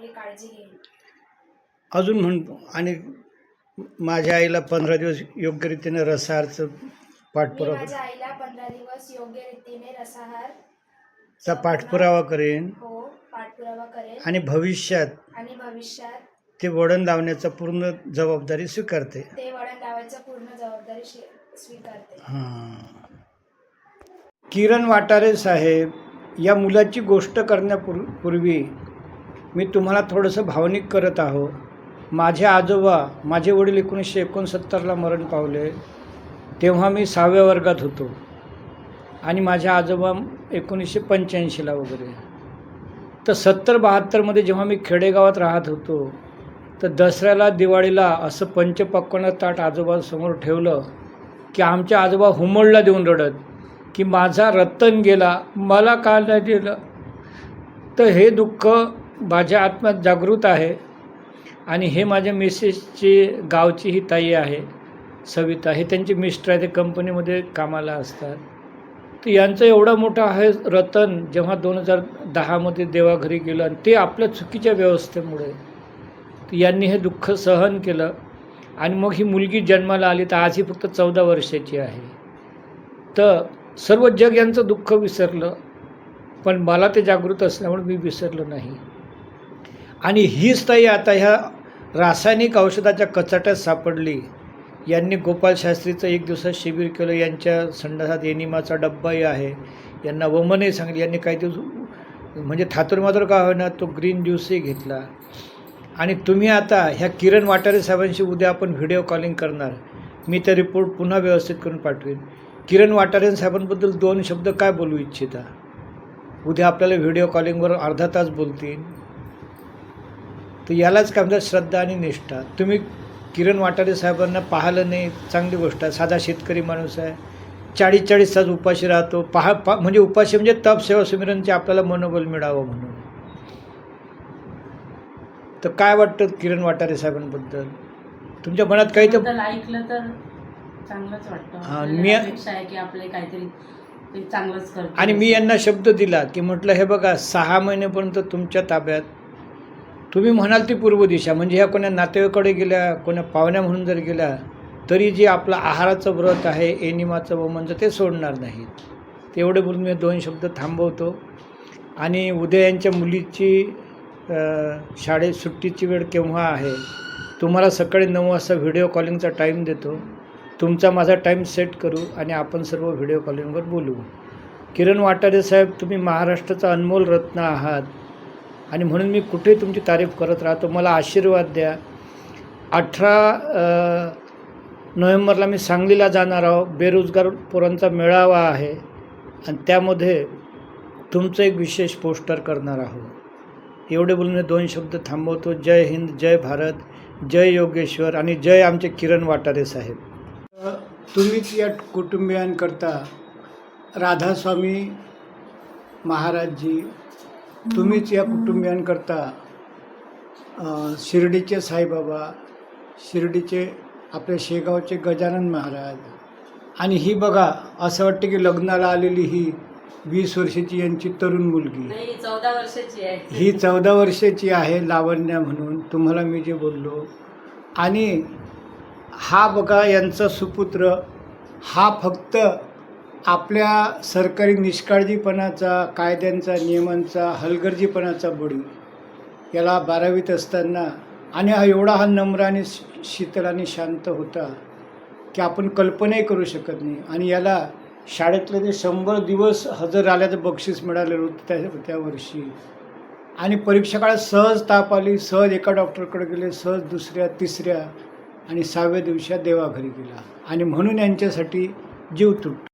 आपली काळजी घेईन. अजून म्हणतो. आणि माझ्या आईला 15 दिवस योग्य रीतीने रसाहारचं मी पाठपुरावा माझ्या आईला 15 दिवस योग्य रीतीने रसाहार चा पाठपुरावा करेन पाठपुरावा करेन आणि भविष्यात ते वळण लावण्याचा पूर्ण जबाबदारी स्वीकारते. किरण वाटारे साहेब, या मुलाची गोष्ट करण्यापूर्वी मी तुम्हाला थोडंसं भावनिक करत आहो. माझे आजोबा, माझे वडील 1969ला मरण पावले. तेव्हा मी 6व्या वर्गात होतो आणि माझे आजोबा 1985ला वगैरे. तर 70-72मध्ये जेव्हा मी खेडेगावात राहत होतो, तर दसऱ्याला दिवाळीला असं पंचपक्वान्न ताट आजोबांसमोर ठेवलं की आमच्या आजोबा हुमडला देऊन रडत की माझा रतन गेला, मला का नाही दिलं. तर हे दुःख माझ्या आत्म्यात जागृत आहे. आणि हे माझ्या मिसेसची गावची ही ताई आहे सविता, हे त्यांचे मिस्टर आहे, ते कंपनीमध्ये कामाला असतात. तर यांचं एवढा मोठा आहे रतन, जेव्हा 2010मध्ये देवाघरी गेलं आणि ते आपल्या चुकीच्या व्यवस्थेमुळे, तर यांनी हे दुःख सहन केलं. आणि मग ही मुलगी जन्माला आली, तर आज ही फक्त 14 वर्षाची आहे. तर सर्व जग यांचं दुःख विसरलं, पण मला ते जागृत असल्यामुळे मी विसरलो नाही. आणि हीच ताई आता ह्या रासायनिक औषधाच्या कचाट्यात सापडली. यांनी गोपाल शास्त्रीचं 1 दिवसात शिबिर केलं. यांच्या संडासात एनिमाचा डब्बाही आहे. यांना वमनही सांगली. यांनी काही दिवस म्हणजे थातुरमातुर का होईना तो ग्रीन ज्यूसही घेतला. आणि तुम्ही आता ह्या किरण वाटारे साहेबांशी उद्या आपण व्हिडिओ कॉलिंग करणार. मी ते रिपोर्ट पुन्हा व्यवस्थित करून पाठवेन. किरण वाटारे साहेबांबद्दल 2 शब्द काय बोलू इच्छिता? उद्या आपल्याला व्हिडिओ कॉलिंगवर अर्धा तास बोलतील. तर यालाच काय म्हणतात श्रद्धा आणि निष्ठा. तुम्ही किरण वाटारे साहेबांना पाहिलं नाही, चांगली गोष्ट आहे. साधा शेतकरी माणूस आहे, 40-40 तास उपाशी राहतो. म्हणजे उपाशी म्हणजे तप सेवा सुमिरनचे आपल्याला मनोबल मिळावं म्हणून. तर काय वाटतं किरण वाटारे साहेबांबद्दल? तुमच्या मनात काही तर ऐकलं तर चांगलंच वाटतं. मी अपेक्षा आहे की आपले काहीतरी ते चांगलंच करतो. आणि मी यांना शब्द दिला की म्हटलं हे बघा 6 महिनेपर्यंत तुमच्या ताब्यात, तुम्ही म्हणाल ती पूर्व दिशा, म्हणजे ह्या कोण्या नातेवाईकडे गेल्या, कोण्या पाहुण्या म्हणून जर गेल्या तरी जे आपलं आहाराचं व्रत आहे, एनिमाचं वमनचं, ते सोडणार नाहीत. तेवढे बोलून मी 2 शब्द थांबवतो. आणि उद्या यांच्या मुलीची शाळेत सुट्टीची वेळ केव्हा आहे? तुम्हाला सकाळी 9 वाजता व्हिडिओ कॉलिंगचा टाईम देतो. तुमचा माझा टाईम सेट करू आणि आपण सर्व व्हिडिओ कॉलिंगवर बोलू. किरण वाटारे साहेब, तुम्ही महाराष्ट्राचा अनमोल रत्न आहात आणि म्हणून मी कुठेही तुमची तारीफ करत राहतो. मला आशीर्वाद द्या. 18 नोव्हेंबरला मी सांगलीला जाणार आहोत. बेरोजगार पोरांचा मेळावा आहे आणि त्यामध्ये तुमचं एक विशेष पोस्टर करणार आहोत. एवढे बोलून मी 2 शब्द थांबवतो. जय हिंद, जय भारत, जय योगेश्वर आणि जय आमचे किरण वाटारे साहेब. तुम्हीच या कुटुंबियांकरता राधास्वामी महाराजजी, तुम्हीच या कुटुंबियांकरता शिर्डीचे साईबाबा, शिर्डीचे आपल्या शेगावचे गजानन महाराज. आणि ही बघा, असं वाटतं की लग्नाला आलेली ही 20 वर्षाची यांची तरुण मुलगी, 14 वर्षाची आहे. ही 14 वर्षाची आहे, लावण्या म्हणून तुम्हाला मी जे बोललो. आणि हा बघा यांचा सुपुत्र, हा फक्त आपल्या सरकारी निष्काळजीपणाचा, कायद्यांचा, नियमांचा, हलगर्जीपणाचा बळी. याला 12वीत असताना, आणि हा नम्र आणि शीतल आणि शांत होता की आपण कल्पनाही करू शकत नाही. आणि याला शाळेतले जे 100 दिवस हजर राहिल्याचं बक्षीस मिळालेलं होतं त्या वर्षी. आणि परीक्षा काळात सहज ताप आली, सहज एका डॉक्टरकडे गेले, सहज दुसऱ्या, तिसऱ्या आणि 6व्या दिवशी देवाघरी गेला. आणि म्हणून यांच्यासाठी जीव तुटतो.